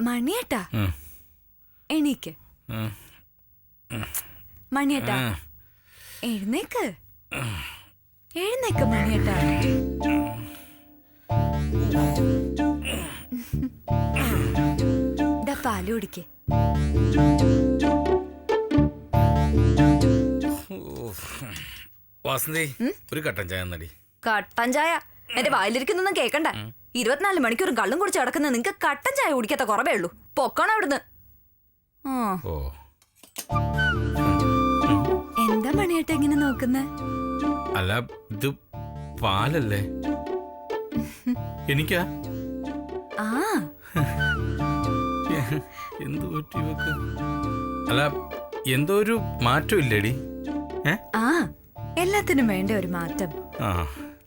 മണിയേട്ടാ എണീക്ക്. മണിയേട്ടാ എഴുന്നേക്ക്, എഴുന്നേക്ക് മണിയേട്ടാ. പാല് കുടിക്ക്. വാസന്തി, ഒരു കട്ടൻ ചായ നടി. കട്ടൻ ചായ എന്റെ വായിലിരിക്കുന്നൊന്നും കേക്കണ്ട. 24 മണിക്കൂറും കള്ളും കുടിച്ച് കിടക്കുന്ന നിങ്ങക്ക് കട്ടൻ ചായ കുടിക്കാത്ത കുറവേ ഉള്ളൂ. പൊക്കണം അവിടുന്ന്. എന്താ മണിയേട്ട ഇങ്ങനെ നോക്കുന്ന? അല്ല, ഇത് പാലല്ലേ? എനിക്കാ? ആ എന്തു പറ്റി വെക്ക്? അല്ല, എന്തോ ഒരു മാറ്റം ഇല്ലേടി? ആ എല്ലാത്തിനും വേണ്ട ഒരു മാറ്റം.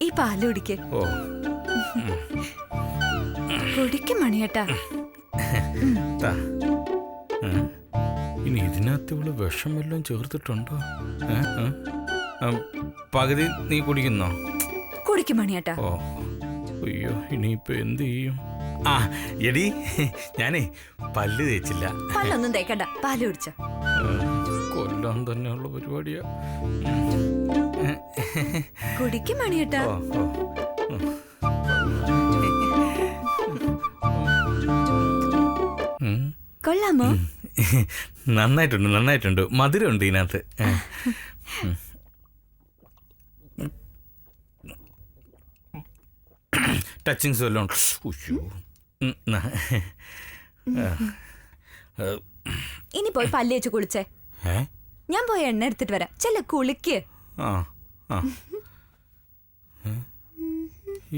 ഈ പാല് കുടിക്ക്. ഓ, കുടിക്കും മണിയേട്ടാ. ഇനി ഇതിനകത്ത് ഇവള് വിഷം വല്ലതും ചേർത്തിട്ടുണ്ടോ? പകുതി നീ കുടിക്കുന്നോ? കുടിക്കും മണിയേട്ടാ. ഓ അയ്യോ, ഇനിയിപ്പൊ എന്ത് ചെയ്യും? ആ എടി, ഞാനേ പല്ല് തേച്ചില്ല. പല്ലൊന്നും തേക്കണ്ട, പാല് കുടിച്ച. കൊല്ലാൻ തന്നെയുള്ള പരിപാടിയാ. കുടിക്കും മണിയേട്ടാ. കൊള്ളാമോ? നന്നായിട്ടുണ്ട്, നന്നായിട്ടുണ്ട്. മധുരമുണ്ട് ഇതിനകത്ത്. ടച്ചിങ്സ് വല്ലതും? ഇനി പോയി പല്ല് വെച്ച് കുളിച്ചേ. ഞാൻ പോയി എണ്ണ എടുത്തിട്ട് വരാം. ചെല്ല കുളിക്ക്.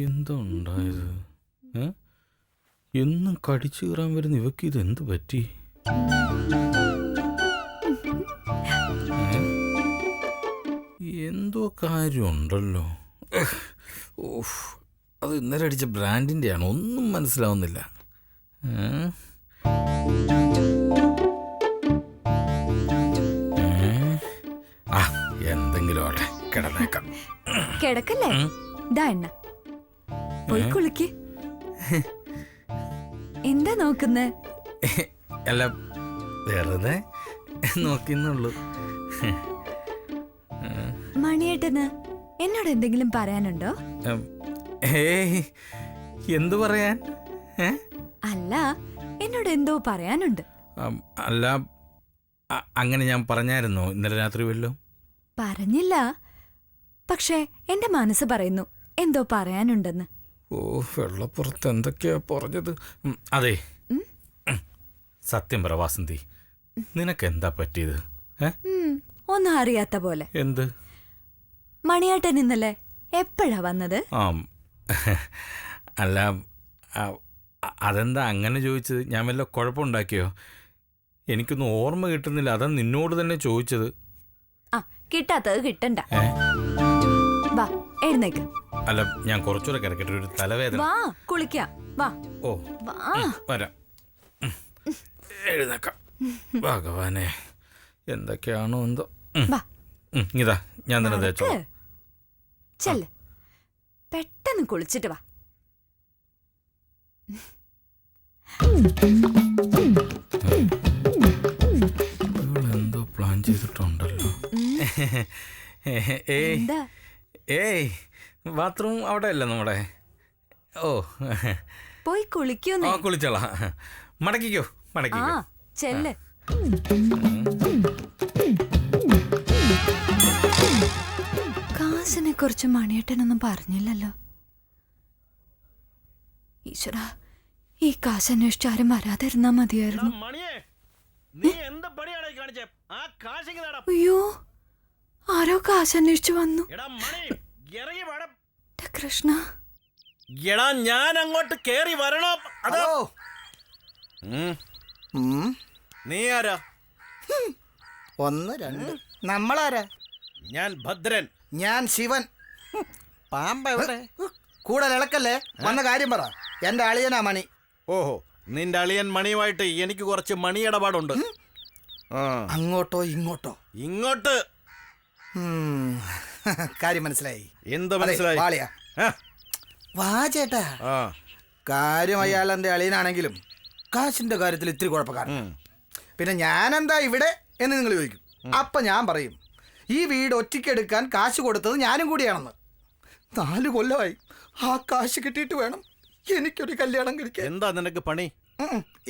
എന്താ ഉണ്ടായത്? എന്നും കടിച്ചു കയറാൻ വരുന്ന ഇവക്ക് ഇത് എന്ത് പറ്റി? എന്തോ കാര്യമുണ്ടല്ലോ. അത് ഇന്നലെ അടിച്ച ബ്രാൻഡിൻ്റെ ആണ്. ഒന്നും മനസ്സിലാവുന്നില്ല. എന്തെങ്കിലും ആട്ടെ, കിടന്നേക്കാം. കിടക്കല്ലേ? ദാ എണ്ണ, പോയി കുളിക്ക്. എന്താ നോക്കുന്നേ? അല്ല, വെറുതെ നോക്കിന്നുള്ളൂ. മണിയേട്ടന് എന്നോട് എന്തെങ്കിലും പറയാനുണ്ടോ? എന്തു പറയാൻ? അല്ല, എന്നോട് എന്തോ പറയാനുണ്ട്. അല്ല, അങ്ങനെ ഞാൻ പറഞ്ഞായിരുന്നോ ഇന്നലെ രാത്രി വല്ലോ? പറഞ്ഞില്ല, പക്ഷേ എന്റെ മനസ്സ് പറയുന്നു എന്തോ പറയാനുണ്ടെന്ന്. ഓ, വെള്ളപ്പുറത്ത് എന്തൊക്കെയാ പറഞ്ഞത്? അതെ, സത്യം പറ വാസന്തി, നിനക്കെന്താ പറ്റിയത്? ഒന്നും അറിയാത്ത പോലെ. എന്ത്? മണിയേട്ടൻ ഇന്നലെ എപ്പോഴാ വന്നത്? അല്ല, അതെന്താ അങ്ങനെ ചോദിച്ചത്? ഞാൻ വല്ല കുഴപ്പമുണ്ടാക്കിയോ? എനിക്കൊന്നും ഓർമ്മ കിട്ടുന്നില്ല. അതാ നിന്നോട് തന്നെ ചോദിച്ചത്. കിട്ടാത്തത് കിട്ടണ്ട. വാ, എഴുന്നേക്ക്. അല്ല, ഞാൻ കുറച്ചുകൂടെ കിടക്കട്ടെ, ഒരു തലവേദന. വാ, കുളിക്കാം. വാ. ഓ, വരാം. എഴുന്നേക്കാം. ഭഗവാനെ, എന്തൊക്കെയാണോ എന്തോ. ഇതാ, ഞാൻ തന്നെ തേച്ചോ. ചെല്ല്, പെട്ടെന്ന് കുളിച്ചിട്ട് വാ. എന്തോ പ്ലാൻ ചെയ്തിട്ടുണ്ടല്ലോ. ഏയ്, ബാത്റൂം അവിടെ അല്ല നമ്മുടെ. ഓ, പോയി കുളിക്കോ? കുളിച്ചോളാം. മടക്കിക്കോ, മടക്കിക്കോ. ചെല്ല്. കാശിനെ കുറിച്ച് മണിയേട്ടനൊന്നും പറഞ്ഞില്ലല്ലോ. ഈശ്വര, ഈ കാശ് അന്വേഷിച്ച് ആരും വരാതിരുന്നാ മതിയായിരുന്നു. അയ്യോ, ആരോ കാശ് അന്വേഷിച്ചു വന്നു. കൃഷ്ണ, എടാ, ഞാൻ അങ്ങോട്ട് കേറി വരണോ? അതോ നീ ആരാ? 1 2. നമ്മളാരാ? ഞാൻ ഭദ്രൻ. ഞാൻ ശിവൻ. പാമ്പ എവിടെ? കൂടെ ഇളക്കല്ലേ, വന്ന കാര്യം പറ. എന്റെ അളിയനാ മണി. ഓഹോ, നിന്റെ അളിയൻ മണിയുമായിട്ട് എനിക്ക് കുറച്ച് മണി ഇടപാടുണ്ട്. അങ്ങോട്ടോ ഇങ്ങോട്ടോ? ഇങ്ങോട്ട്. കാര്യം മനസ്സിലായി. എന്ത് മനസ്സിലായി? വാ ചേട്ടാ, കാര്യം അയാൾ എന്റെ അളിയനാണെങ്കിലും കാശിന്റെ കാര്യത്തിൽ ഇത്തിരി കുഴപ്പക്കാരൻ. പിന്നെ ഞാനെന്താ ഇവിടെ എന്ന് നിങ്ങൾ ചോദിക്കും. അപ്പം ഞാൻ പറയും, ഈ വീട് ഒറ്റയ്ക്കെടുക്കാൻ കാശ് കൊടുത്തത് ഞാനും കൂടിയാണെന്ന്. 4 കൊല്ലമായി ആ കാശ് കിട്ടിയിട്ട് വേണം എനിക്കൊരു കല്യാണം കഴിക്കാൻ. എന്താ നിനക്ക് പണി?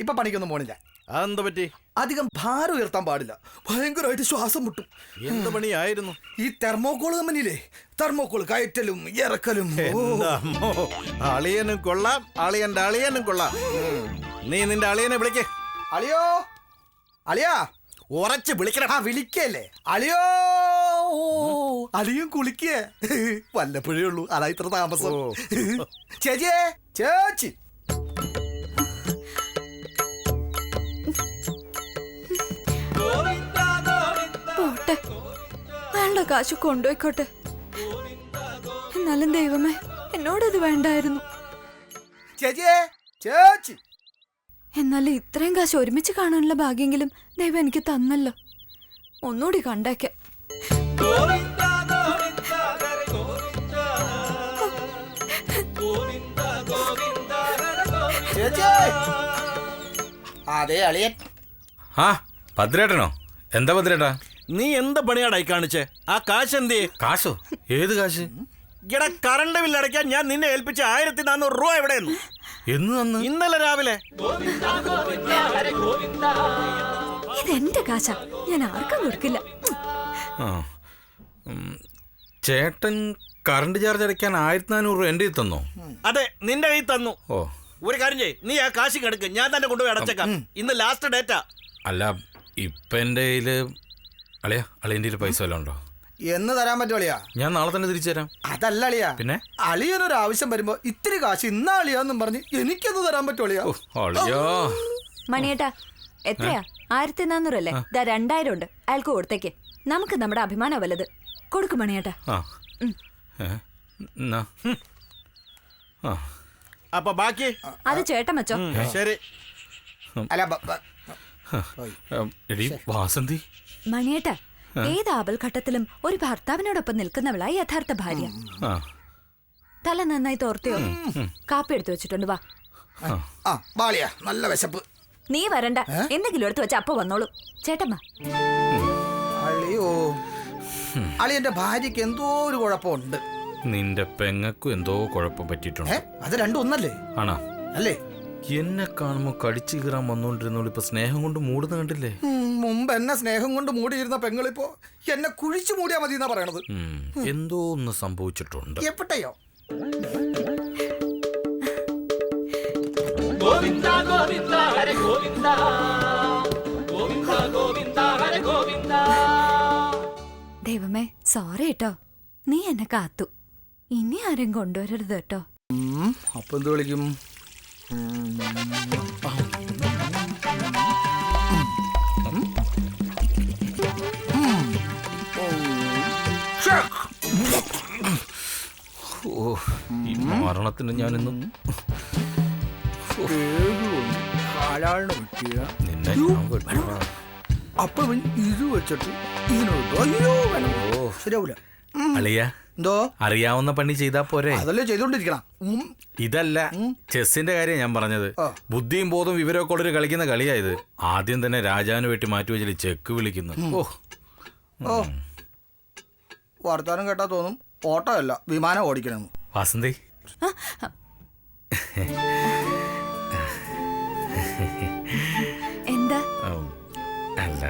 ഇപ്പൊ പണിക്കൊന്നും പോണില്ല. അതെന്താ പറ്റി? അധികം ഭാരം ഉയർത്താൻ പാടില്ല, ഭയങ്കരമായിട്ട് ശ്വാസം മുട്ടും. എന്ത് പണിയായിരുന്നു? ഈ തെർമോക്കോൾ കമ്പനിയിലെ തെർമോക്കോൾ കയറ്റലും ഇറക്കലും. എന്താ അമ്മോ, അളിയനും കൊള്ളാം, അളിയന്റെ അളിയനും കൊള്ളാം. നീ നിന്റെ അളിയനെ വിളിക്കേ. അളിയോ, അളിയാ, ഉറച്ച് വിളിക്കണം. ആ വിളിക്കല്ലേ അളിയോ. അളിയും കുളിക്കേ, വല്ലപ്പോഴേ ഉള്ളൂ, അതാ ഇത്ര താമസം. ചേച്ചിയേ, ചേച്ചി. പോട്ടെ, വേണ്ട കാശ് കൊണ്ടുപോയിക്കോട്ടെ. എന്നാലും ദൈവമേ, എന്നോടത് വേണ്ടായിരുന്നു. ചേച്ചിയേ, ചേച്ചി. എന്നാലും ഇത്രയും കാശ് ഒരുമിച്ച് കാണാനുള്ള ഭാഗ്യെങ്കിലും ദൈവം എനിക്ക് തന്നല്ലോ. ഒന്നുകൂടി കണ്ടേക്കാം. ചേച്ചി. അതെ അളിയൻ. ആ ഭദ്രേട്ടനോ? എന്താ ഭദ്രേട്ടാ? നീ എന്താ പണിയാടായി കാണിച്ചേ? ആ കാശ് എന്തേ? കാശോ? ഏത് കാശ്? ഇവിടെ കറണ്ട് ബില്ല് അടയ്ക്കാൻ ഞാൻ നിന്നെ ഏൽപ്പിച്ച 1400 രൂപ എവിടെയെന്നു? എന്ന് തന്ന്? ഇന്നലെ രാവിലെ. ഇതെന്റെ കാശാ, ഞാൻ ആർക്കും കൊടുക്കില്ല. ആ ചേട്ടൻ കറണ്ട് ചാർജ് അടയ്ക്കാൻ 1400 രൂപ എൻ്റെ തന്നോ? അതെ, നിന്റെ കയ്യിൽ തന്നു. ഓ, ഒരു കാര്യം ചെയ്യ്, നീ ആ കാശ് കിടക്ക്, ഞാൻ തന്നെ കൊണ്ടുപോയി അടച്ചേക്കാം. ഇന്ന് ലാസ്റ്റ് ഡേറ്റാ. അല്ല ഇപ്പം എൻ്റെ കയ്യിൽ അളിയൻ്റെ കയ്യിൽ പൈസ വല്ലതും ഉണ്ടോ? എന്ന് തരാൻ പറ്റും അളിയാ? ഞാൻ നാളെ തന്നെ തിരിച്ചു തരാം. അതല്ല അളിയാ, പിന്നെ അളിയനൊരു ആവശ്യം വരുമ്പോ ഇത്തിരി കാശ് ഇന്നാ അളിയാന്നും പറഞ്ഞ് എനിക്കത് തരാൻ പറ്റും അളിയാ? അളിയോ. മണിയേട്ടാ, എത്രയാ? 1400 അല്ലേ? 2000 ഉണ്ട്, അയാൾക്ക് കൊടുത്തേക്ക്. നമുക്ക് നമ്മുടെ അഭിമാനം വല്ലത്. കൊടുക്കും മണിയേട്ടാ. അപ്പൊ ബാക്കി അത് ചേട്ടൻ വെച്ചോ. ശരി. അല്ല എടി വാസന്തി, മണിയേട്ടാ, ഏത് ആപൽഘട്ടത്തിലും ഒരു ഭർത്താവിനോടൊപ്പം നിൽക്കുന്നവളായി യഥാർത്ഥ ഭാര്യ. തല നന്നായി തോർത്തിയോ? കാപ്പി എടുത്തു വെച്ചിട്ടുണ്ട്, വാ. ബാളിയാ, നല്ല വിശപ്പ്. നീ വരണ്ട, എന്തെങ്കിലും എടുത്തു വെച്ച അപ്പൊ വന്നോളൂ. ചേട്ടമ്മ. അളിയോ, അളിയന്റെ ഭാര്യക്ക് എന്തോ ഒരു കുഴപ്പമുണ്ട്. നിന്റെ പെങ്ങൾക്കും എന്തോ കുഴപ്പം പറ്റിയിട്ടുണ്ട്. അത് രണ്ടും ഒന്നല്ലേ? ആണോ? അല്ലേ? എന്നെ കാണുമ്പോ കടിച്ചു കീറാൻ വന്നോണ്ടിരുന്നോളൂ ഇപ്പൊ സ്നേഹം കൊണ്ട് മൂടുന്ന കണ്ടില്ലേ? മുമ്പ് എന്നെ സ്നേഹം കൊണ്ട് മൂടിയിരുന്ന പെങ്ങളിപ്പോ എന്നെ കുഴിച്ചു മൂടിയാ മതി എന്നാ പറയണത്. എന്തോ ഒന്ന് സംഭവിച്ചിട്ടുണ്ട്. എപ്പോഴയോ? ദൈവമേ, സോറി കേട്ടോ, നീ എന്നെ കാത്തു. ഇനി ആരും കൊണ്ടുവരരുത് കേട്ടോ. അപ്പൊ എന്ത് വിളിക്കും? ഓ, ഈ മരണത്തിന് ഞാനിന്നും നിന്നെ ഞാൻ വെട്ടില്ല. അപ്പൊ ഇത് വെച്ചിട്ട് ശരിയാവൂല. അളിയ, എന്തോ അറിയാവുന്ന പണി ചെയ്താ പോരെ? അതല്ലേ ചെയ്തോണ്ടിരിക്കണം. ഇതല്ല ചെസ്സിന്റെ കാര്യം ഞാൻ പറഞ്ഞത്. ബുദ്ധിയും ബോധവും വിവരമൊക്കെ ഉള്ളൊരു കളിക്കുന്ന കളിയായത്. ആദ്യം തന്നെ രാജാവിന് വെട്ടി മാറ്റി വെച്ചിട്ട് ചെക്ക് വിളിക്കുന്നു. ഓ, വർത്താനം കേട്ടാ തോന്നും ഓട്ടോ അല്ല വിമാനം ഓടിക്കണം. വാസന്തി, എന്താ അല്ല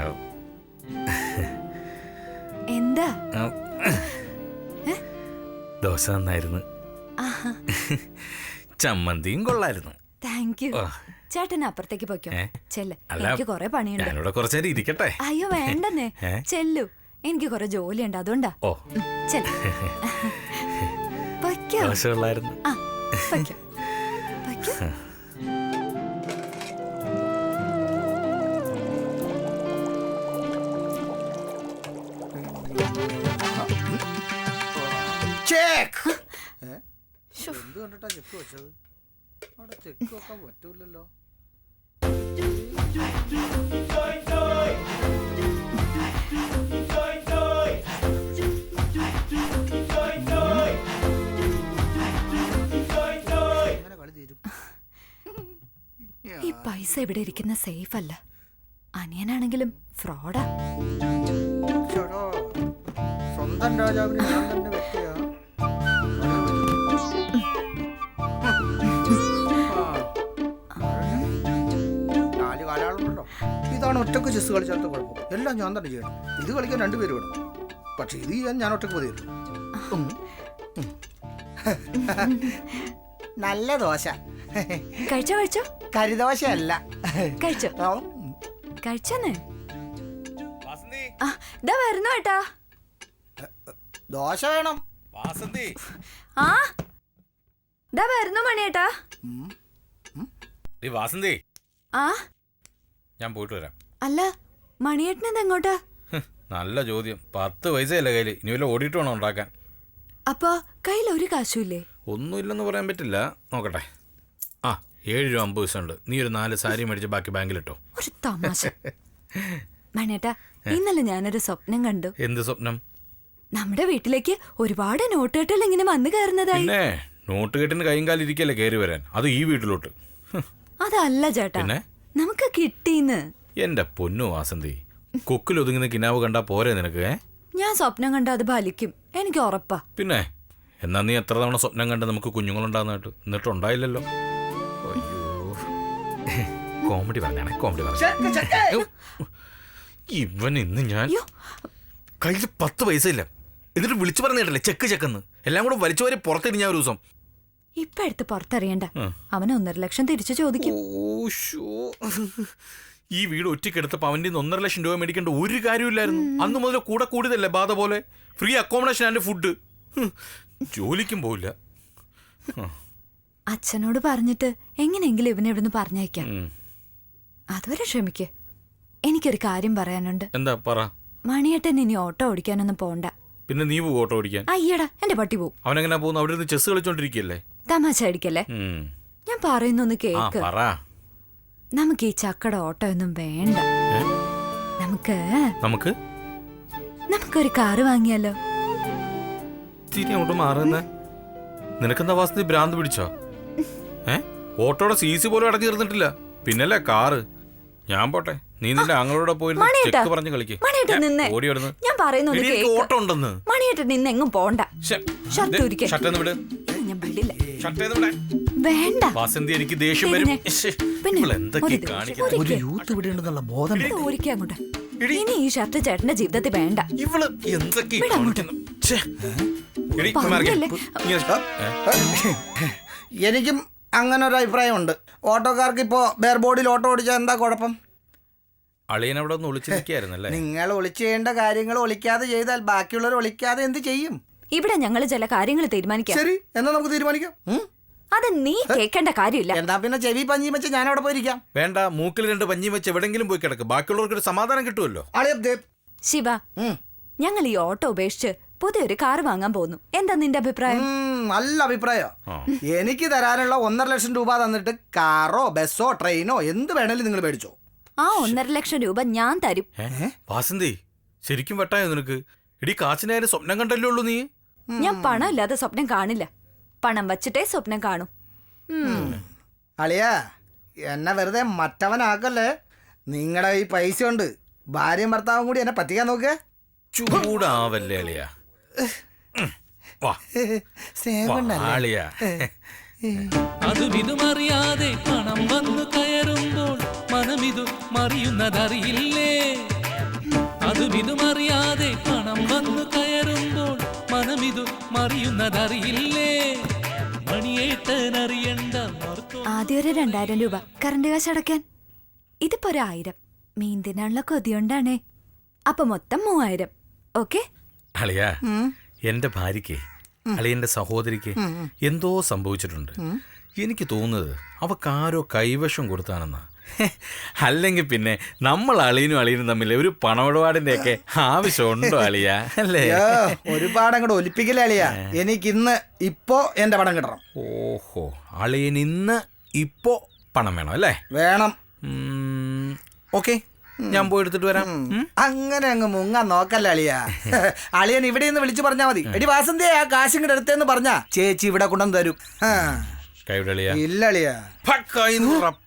എന്താ? ദോശ നന്നായിരുന്നു, ചമ്മന്തിയും കൊള്ളായിരുന്നു. Thank you. ചേട്ടൻ അപ്പുറത്തേക്ക് പോയിക്കോ. ചെല്ല്, അല്ല, എനിക്ക് കൊറേ പണിയുണ്ട്. ഞാനിവിടെ കുറച്ചു നേരം ഇരിക്കട്ടെ? അയ്യോ വേണ്ടെന്നേ, ചെല്ലു, എനിക്ക് കൊറേ ജോലിയുണ്ട്, അതുകൊണ്ടാ. ഓ, ചെല്ല്. പൊയ്ക്കോ. ദോശ കൊള്ളായിരുന്നു. ആ, പൊയ്ക്കോ, പൊയ്ക്കോ. ചെക്ക്. എന്ത് കണ്ടിട്ടാ ചെക്ക് വെച്ചത്? അവിടെ ചെക്ക് വെക്കാൻ പറ്റൂലല്ലോ. ഈ പൈസ ഇവിടെ ഇരിക്കുന്ന സേഫ് അല്ല. അനിയനാണെങ്കിലും ഫ്രോഡാ. ചേട്ടാ, സ്വന്തം രാജാവിന് ഞാൻ തന്നെ വെട്ടിയാ. നാല് കാലാളുണ്ടല്ലോ. ഇതാണ് ഒറ്റക്ക് ചെസ് കളിച്ചാത്ത കുഴപ്പം. എല്ലാം ഞാൻ തന്നെ ചെയ്യണം. ഇത് കളിക്കാൻ രണ്ടുപേര് വേണം. പക്ഷെ ഇത് ചെയ്യാൻ ഞാൻ ഒറ്റക്ക് മതിയല്ലോ. നല്ല ദോശ. കഴിച്ചോ കഴിച്ചോ. കരിദോശ അല്ല. കഴിച്ചോ ആ, കഴിച്ചെന്ന്. ആ ഇതാ വരുന്നു ഏട്ടാ. ദോശ വേണം. വാസന്തി ആ ഇതാ വരുന്നു മണിയേട്ടാ. വാസന്തി, ആ ഞാൻ പോയിട്ട് വരാം. അല്ല മണിയേട്ടനെന്താ എങ്ങോട്ടാ? നല്ല ചോദ്യം. 10 പൈസയല്ലേ കയ്യിൽ, ഇനി വല്ല ഓടിയിട്ട് വേണം ഉണ്ടാക്കാൻ. അപ്പൊ കയ്യിൽ ഒരു കാശുമില്ലേ? ഒന്നുമില്ലെന്ന് പറയാൻ പറ്റില്ല, നോക്കട്ടെ. ആ 7 രൂപ 50 പൈസ ഉണ്ട്. നീ ഒരു 4 സാരി മേടിച്ച് ബാക്കി ബാങ്കിലിട്ടോ. ഒരു തമാശ. മണിയേട്ടാ, ഇന്നലെ ഞാനൊരു സ്വപ്നം കണ്ടു. എന്ത് സ്വപ്നം? നമ്മുടെ വീട്ടിലേക്ക് ഒരുപാട് നോട്ടുകെട്ടുകൾ ഇങ്ങനെ വന്നു കയറുന്നതായി. പിന്നെ നോട്ട് കെട്ടിന് കൈയും കാലിരിക്കല്ലേ കയറി വരാൻ, അത് ഈ വീട്ടിലോട്ട്. അതല്ല ചേട്ടാ, പിന്നെ നമുക്ക് കിട്ടീന്ന്. എന്റെ പൊന്നു വാസന്തി, കൊക്കിൽ ഒതുങ്ങുന്ന കിനാവ് കണ്ടാ പോരെ നിനക്ക്? ഞാൻ സ്വപ്നം കണ്ട അത് ഫലിക്കും, എനിക്ക് ഉറപ്പാ. പിന്നെ എന്നാ നീ എത്ര തവണ സ്വപ്നം കണ്ട് നമുക്ക് കുഞ്ഞുങ്ങളുണ്ടാകുന്നതായിട്ട്, എന്നിട്ട് ഉണ്ടായില്ലല്ലോ. അയ്യോ, കോമഡി പറഞ്ഞാണേ, കോമഡി പറഞ്ഞു. ഇവൻ ഇന്ന് ഞാൻ അയ്യോ, കയ്യിൽ 10 പൈസ ഇല്ല, എന്നിട്ട് വിളിച്ചു പറഞ്ഞിട്ടല്ലേ ചെക്ക് ചെക്കെന്ന്. എല്ലാം കൂടെ വലിച്ചു വരെ പുറത്തിട്ട് ഞാൻ ഒരു ദിവസം. ഇപ്പൊ എടുത്ത് പുറത്തറിയണ്ട, അവൻ 1.5 ലക്ഷം തിരിച്ചു ചോദിക്കും. ഈ വീട് ഒറ്റയ്ക്കെടുത്തപ്പോൾ അവൻ്റെ 1.5 ലക്ഷം രൂപ മേടിക്കേണ്ട ഒരു കാര്യമില്ലായിരുന്നു. അന്ന് മുതൽ കൂടെ കൂടിയതല്ലേ ബാധ പോലെ. ഫ്രീ അക്കോമഡേഷൻ ആൻഡ് ഫുഡ്, ജോലിക്കും പോയില്ല. അച്ഛനോട് പറഞ്ഞിട്ട് എങ്ങനെയെങ്കിലും ഇവനെ ഇവിടുന്ന് പറഞ്ഞയക്കാം. അതുവരെ ക്ഷമിക്ക്. എനിക്കൊരു കാര്യം പറയാനുണ്ട്. എന്താ പറ. മണിയേട്ടൻ ഇനി ഓട്ടോ ഓടിക്കാനൊന്നും പോണ്ട. പിന്നെ നീ പോകും ഓട്ടോ ഓടിക്കാൻ? അയ്യടാ, എന്റെ പട്ടി പോവും. അവനെങ്ങനെയാ പോകുന്നു? അവിടെ ഇരുന്ന് ചെസ് കളിച്ചോണ്ടിരിക്കല്ലേ. തമാശ അടിക്കല്ലേ. ഞാൻ പറയുന്നൊന്ന് കേക്ക്. നമുക്ക് ഈ ചക്കട ഓട്ടോ ഒന്നും വേണ്ട. നമുക്കൊരു കാറ് വാങ്ങിയാലോ? തിരി അങ്ങോട്ട് മാറുന്ന നിനക്കെന്താ വാസ്തു ഭ്രാന്ത് പിടിച്ചോ? ഓട്ടോയുടെ CC പോലും അടഞ്ഞു തീർന്നിട്ടില്ല, പിന്നല്ലേ കാറ്. ഞാൻ പോട്ടെ, നീ നിന്റെ ആങ്ങളോടെ പോയിരുന്ന് ചെക്ക് പറഞ്ഞ് കളിക്ക്. ഓടി വരുന്നു. ഞാൻ പറയുന്നത് ഓട്ടോ ഉണ്ടെന്ന്. മണിയേട്ടൻ നിന്ന് എങ്ങും പോണ്ട. വേണ്ട വാസന്തി, എനിക്ക് ദേഷ്യം വരും. എന്തൊക്കെ കാണിക്കുന്നത്? ഒരു യൂത്ത് ഇവിടെ ഉണ്ടെന്നുള്ള ബോധം. അങ്ങോട്ട് ഇനി ഈ ഷർട്ട് ചേട്ടന്റെ ജീവിതത്തിൽ വേണ്ട. ഇവള് എന്തൊക്കെ എനിക്കും അങ്ങനെ ഒരു അഭിപ്രായമുണ്ട്. ഓട്ടോക്കാർക്ക് ഇപ്പോ ബെയർ ബോർഡിൽ ഓട്ടോ ഓടിച്ചാൽ എന്താ കുഴപ്പം? അളിയനവിടെ ഒന്ന് ഒളിച്ചിരിക്കായിരുന്നല്ലേ? നിങ്ങൾ ഒളിച്ചു ചെയ്യേണ്ട കാര്യങ്ങൾ ഒളിക്കാതെ ചെയ്താൽ ബാക്കിയുള്ളവർ ഒളിക്കാതെ എന്ത് ചെയ്യും? ഇവിടെ ഞങ്ങൾ ചില കാര്യങ്ങൾ തീരുമാനിക്കാം. ശരി, എന്നാ നമുക്ക് തീരുമാനിക്കാം. അത് നീ കേൾക്കേണ്ട കാര്യമില്ല. എന്താ പിന്നെ ചെവി പഞ്ഞിയും വെച്ച് ഞാൻ അവിടെ പോയിരിക്കാം. വേണ്ട, മൂക്കിൽ 2 പഞ്ഞിയും വെച്ച് എവിടെങ്കിലും പോയി കിടക്ക്, ബാക്കിയുള്ളവർക്ക് ഒരു സമാധാനം കിട്ടുമല്ലോ. ശിവ, ഞങ്ങൾ ഈ ഓട്ടോ ഉപേക്ഷിച്ച് പുതിയൊരു കാർ വാങ്ങാൻ പോകുന്നു. എന്താ നിന്റെ അഭിപ്രായം? നല്ല അഭിപ്രായം. എനിക്ക് തരാനുള്ള 1.5 ലക്ഷം രൂപ തന്നിട്ട് കാറോ ബസ്സോ ട്രെയിനോ എന്ത് വേണേലും നിങ്ങൾ മേടിച്ചോ. ആ 1.5 ലക്ഷം രൂപ ഞാൻ തരും. വാസന്തി, ശരിക്കും വെട്ടായോ നിനക്ക്? ഇടി കാച്ചിനായാലും സ്വപ്നം കണ്ടല്ലേ ഉള്ളൂ നീ. ഞാൻ പണം ഇല്ലാതെ സ്വപ്നം കാണില്ല, പണം വച്ചിട്ടേ സ്വപ്നം കാണും. അളിയാ, എന്നെ വെറുതെ മറ്റവനാക്കല്ലേ. നിങ്ങളുടെ ഈ പൈസ ഉണ്ട്, ഭാര്യയും ഭർത്താവും കൂടി എന്നെ പറ്റിക്കാൻ നോക്കുക. ചൂടാവല്ലേ അളിയാ. അതുമിതുമറിയാതെ പണം വന്നു കയറുമ്പോൾ മനമിതു മറിയുന്നതറിയില്ലേ. അതുമിതുമറിയാതെ പണം വന്നു കയറുമ്പോൾ മനമിതു മറിയുന്നതറിയില്ലേ. മണിയേട്ടനറിയണ്ട. ആദ്യം ഒരു 2000 രൂപ കറണ്ട് കാശ് അടയ്ക്കാൻ. ഇതിപ്പോ 1000 മീൻ തിന്നാനുള്ള കൊതിയുണ്ടാണേ. അപ്പൊ മൊത്തം 3000. ഓക്കെ? അളിയാ, എന്റെ ഭാര്യയ്ക്ക്, അളിയന്റെ സഹോദരിക്ക് എന്തോ സംഭവിച്ചിട്ടുണ്ട്. എനിക്ക് തോന്നുന്നത് അവക്കാരോ കൈവശം കൊടുത്താണെന്നാ. അല്ലെങ്കിൽ പിന്നെ നമ്മൾ അളിയനും തമ്മിൽ ഒരു പണമിടപാടിന്റെ ഒക്കെ ആവശ്യമുണ്ടോ അളിയാ? അല്ലേ? ഒരുപാട് അങ്ങോട്ട് ഒലിപ്പിക്കലേ അളിയാ. എനിക്ക് ഇന്ന് ഇപ്പോ എന്റെ പണം കിട്ടണം. ഓഹോ, അളിയൻ ഇന്ന് ഇപ്പോ പണം വേണം അല്ലേ? വേണം. ഓക്കെ, ഞാൻ പോയി എടുത്തിട്ട് വരാം. അങ്ങനെ അങ്ങ് മുങ്ങാൻ നോക്കല്ല അളിയാ. അളിയൻ ഇവിടെ നിന്ന് വിളിച്ചു പറഞ്ഞാ മതി. എടി വാസന്തി, ആ കാശും കൂടെ എടുത്തേന്ന് പറഞ്ഞാ ചേച്ചി ഇവിടെ കൊണ്ടുവന്ന് തരും. കൈവിടളിയാ ഇല്ല അളിയാ.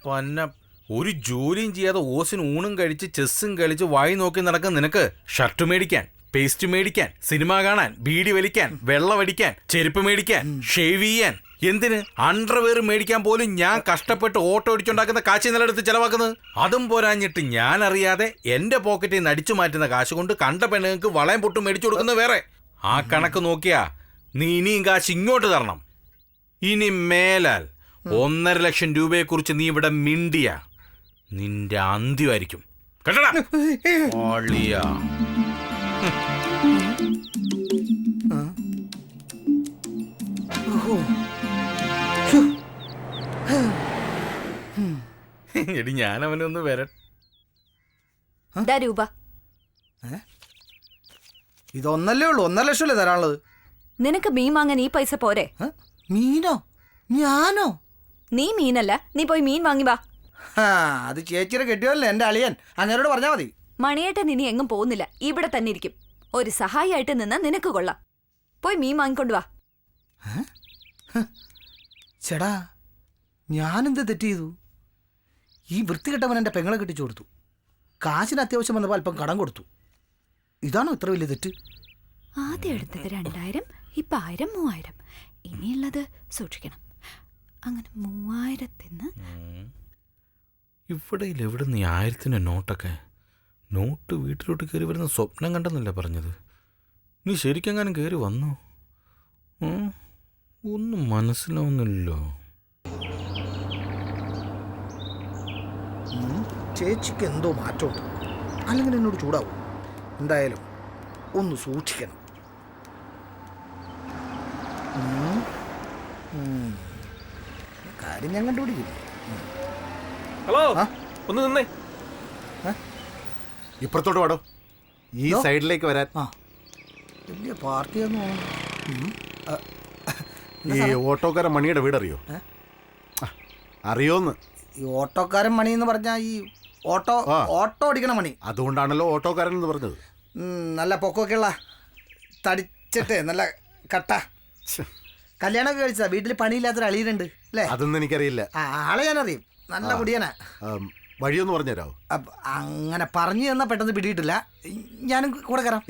പന്ന ഒരു ജോലിയും ചെയ്യാതെ ഓസിന് ഊണും കഴിച്ച് ചെസ്സും കളിച്ച് വായി നോക്കി നടക്കുന്ന നിനക്ക് ഷർട്ട് മേടിക്കാൻ, പേസ്റ്റ് മേടിക്കാൻ, സിനിമ കാണാൻ, ബീഡി വലിക്കാൻ, വെള്ളം അടിക്കാൻ, ചെരുപ്പ് മേടിക്കാൻ, ഷേവ് ചെയ്യാൻ, എന്തിന് അണ്ടർവെയർ മേടിക്കാൻ പോലും ഞാൻ കഷ്ടപ്പെട്ട് ഓട്ടോ അടിച്ചുണ്ടാക്കുന്ന കാശ് നിലയെടുത്ത് ചെലവാക്കുന്നത്. അതും പോരാഞ്ഞിട്ട് ഞാൻ അറിയാതെ എന്റെ പോക്കറ്റിൽ നിന്ന് അടിച്ചു മാറ്റുന്ന കാശ് കൊണ്ട് കണ്ട പെണ്ണുങ്ങൾക്ക് വളയം പൊട്ടും മേടിച്ചു കൊടുക്കുന്നത് വേറെ. ആ കണക്ക് നോക്കിയാ നീ ഇനിയും കാശ് ഇങ്ങോട്ട് തരണം. ഇനി മേലാൽ 1.5 ലക്ഷം രൂപയെ കുറിച്ച് നീ ഇവിടെ മിണ്ടിയ നിന്റെ അന്ത്യമായിരിക്കും കേട്ടടാ. എടി ഞാൻ അവനൊന്ന് വരട്ടെ. ദാ രൂപ. ഇതൊന്നല്ലേ ഉള്ളൂ, 1.5 ലക്ഷമല്ലേ തരാനുള്ളത്? നിനക്ക് മീൻ വാങ്ങാൻ ഈ പൈസ പോരെ? മീനോ? ഞാനോ? നീ മീനല്ല, നീ പോയി മീൻ വാങ്ങി വാ. അത് ചേച്ചിയുടെ കെട്ടിയല്ലേ എന്റെ അളിയൻ, അങ്ങനോട് പറഞ്ഞാ മതി. മണിയേട്ടൻ ഇനി എങ്ങും പോകുന്നില്ല, ഇവിടെ തന്നെ ഇരിക്കും. ഒരു സഹായിയായിട്ട് നിന്ന് നിനക്ക് കൊള്ളാം. പോയി മീൻ വാങ്ങിക്കൊണ്ട് വാ. ചേടാ, ഞാനെന്ത് തെറ്റ് ചെയ്തു? ഈ വൃത്തികെട്ടവൻ എൻ്റെ പെങ്ങളെ കെട്ടിച്ചു കൊടുത്തു, കാശിന് അത്യാവശ്യം വന്നപ്പോൾ അല്പം കടം കൊടുത്തു. ഇതാണോ ഇത്ര വലിയ തെറ്റ്? ആദ്യം എടുത്തത് 2000, ഇപ്പം 1000, 3000. ഇനിയുള്ളത് സൂക്ഷിക്കണം. അങ്ങനെ 3000-ന് ഇവിടെ എവിടെ നീ 1000-ന്റെ നോട്ടൊക്കെ? നോട്ട് വീട്ടിലോട്ട് കയറി വരുന്ന സ്വപ്നം കണ്ടെന്നല്ലേ പറഞ്ഞത്? നീ ശരിക്കെങ്ങാനും കയറി വന്നോ? ഒന്നും മനസ്സിലാവുന്നില്ലല്ലോ. ചേച്ചിക്ക് എന്തോ മാറ്റമുണ്ട്, അല്ലെങ്കിൽ എന്നോട് ചൂടാവും. എന്തായാലും ഒന്ന് സൂക്ഷിക്കണം. കാര്യം ഞാൻ കണ്ടുപിടിക്കും. ഹലോ, ഒന്ന് നിന്നേ. ഇപ്പുറത്തോട്ട് പാടോ, ഈ സൈഡിലേക്ക് വരാൻ. വലിയ പാർട്ടിയാന്ന് തോന്നുന്നു. ഈ ഓട്ടോക്കാരൻ മണിയുടെ വീടറിയോ? അറിയോന്ന്? ഈ ഓട്ടോക്കാരൻ മണി എന്ന് പറഞ്ഞാൽ ഈ ഓട്ടോ ഓടിക്കണ മണി. അതുകൊണ്ടാണല്ലോ ഓട്ടോക്കാരൻ എന്ന് പറഞ്ഞത്. നല്ല പൊക്കമൊക്കെയുള്ള തടിച്ചിട്ട് നല്ല കട്ട. കല്യാണമൊക്കെ കഴിച്ചാ? വീട്ടിൽ പണിയില്ലാത്തൊരു അളിയനുണ്ട് അല്ലേ? അതൊന്നും എനിക്കറിയില്ല. ആളെ ഞാനറിയും, നല്ല കുടിയനാ. വഴിയൊന്ന് പറഞ്ഞുതരാവോ? അങ്ങനെ പറഞ്ഞു തന്നാ പെട്ടെന്ന് പിടിയിട്ടില്ല, ഞാനും കൂടെ കയറാം.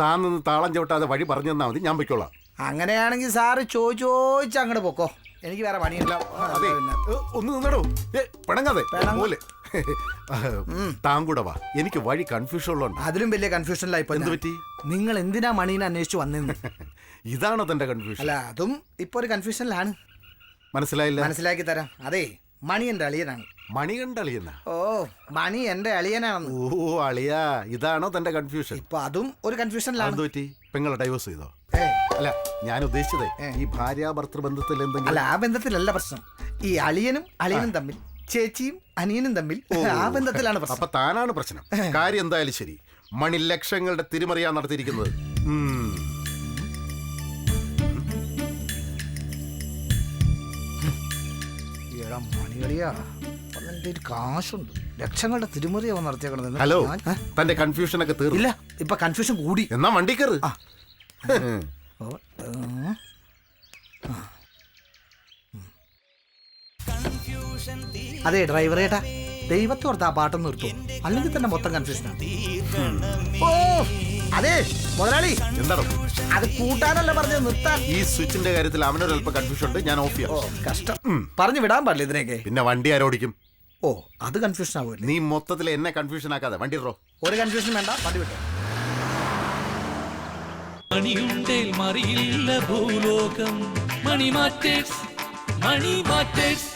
താൻ നിന്ന് താളം ചവിട്ടാതെ വഴി പറഞ്ഞു തന്നാൽ മതി, ഞാൻ പൊയ്ക്കോളാം. അങ്ങനെയാണെങ്കിൽ സാറ് ചോദിച്ച് അങ്ങോട്ട് പൊക്കോ, എനിക്ക് വേറെ പണിയില്ല. അതെ, ഒന്ന് നിന്നടോ, പിണങ്ങാതെ പോലെ. താൻ കൂടെ വാ, എനിക്ക് വഴി കൺഫ്യൂഷൻ ഉള്ളതുണ്ട്. അതിലും വലിയ കൺഫ്യൂഷനിലായി. എന്ത് പറ്റി? നിങ്ങൾ എന്തിനാ മണീനെ അന്വേഷിച്ചു വന്നെന്ന്? ഇതാണോ തന്റെ കൺഫ്യൂഷൻ? അല്ല, അതും ഇപ്പൊ ഒരു കൺഫ്യൂഷനിലാണ്. മനസ്സിലായില്ല? മനസ്സിലാക്കി തരാം. അതെ, മണി എന്റെ അളിയനാണ്. മണി കണ്ട അളിയനാ? ഓ, മണി എന്റെ അളിയനാണെന്ന്. ഓ അളിയാ, ഇതാണോ തന്റെ കൺഫ്യൂഷൻ? ഇപ്പൊ അതും ഒരു കൺഫ്യൂഷനിലാണ്. എന്ത് പറ്റി? പെങ്ങളെ ഡൈവേഴ്സ് ചെയ്തോ? അല്ല, ഞാൻ ഉദ്ദേശിച്ചതേ ഈ ഭാര്യാഭർത്തൃ ബന്ധത്തിൽ എന്തെങ്കിലും. അല്ല, ആ ബന്ധത്തിലല്ല പ്രശ്നം. ഈ അളിയനും തമ്മിൽ, ചേച്ചിയും അനിയനും തമ്മിൽ, ആ ബന്ധത്തിലാണ് പ്രശ്നം. അപ്പൊ താനാണ് പ്രശ്നം. കാര്യം എന്തായാലും ശരി, മണി ലക്ഷങ്ങളുടെ തിരിമറിയാ നടത്തിയിരിക്കുന്നത്. മണികളിയാ, അതിന്റെ ഒരു കാശുണ്ട്, ലക്ഷങ്ങളുടെ തിരിമറിയാവും നടത്തിയേക്കണത്. ഹലോ, തന്റെ കൺഫ്യൂഷൻ ഒക്കെ തീർന്നു? ഇല്ല, ഇപ്പൊ കൺഫ്യൂഷൻ കൂടി. എന്നാ വണ്ടി കയറ്. അതെ ഡ്രൈവർ ഏട്ടാ, ദൈവത്തോർത്ത് ആ പാട്ടൊന്ന് നിർത്തും, അല്ലെങ്കിൽ തന്നെ മൊത്തം കൺഫ്യൂഷനാണ്. ഓ അതെ മുതലാളി, എന്താണോ അത് കൂട്ടാനല്ല പറഞ്ഞത്, നിർത്താൻ. ഈ സ്വിച്ചിന്റെ കാര്യത്തിൽ അവനൊരല്പം കൺഫ്യൂഷൻ ഉണ്ട്, ഞാൻ ഓഫ് ചെയ്യാം. കഷ്ടം, പറഞ്ഞു വിടാൻ പാടില്ല ഇതിനൊക്കെ. പിന്നെ വണ്ടി ആരോടിക്കും? ഓ, അത് കൺഫ്യൂഷൻ ആവുമല്ലേ? നീ മൊത്തത്തിൽ എന്നെ കൺഫ്യൂഷൻ ആക്കാതെ വണ്ടി ഇടോ. ഒരു കൺഫ്യൂഷൻ വേണ്ട, വണ്ടി വിട്ടോ. മണിയുണ്ടേൽ മറിയില്ല ഭൂലോകം. Money matters, money matters.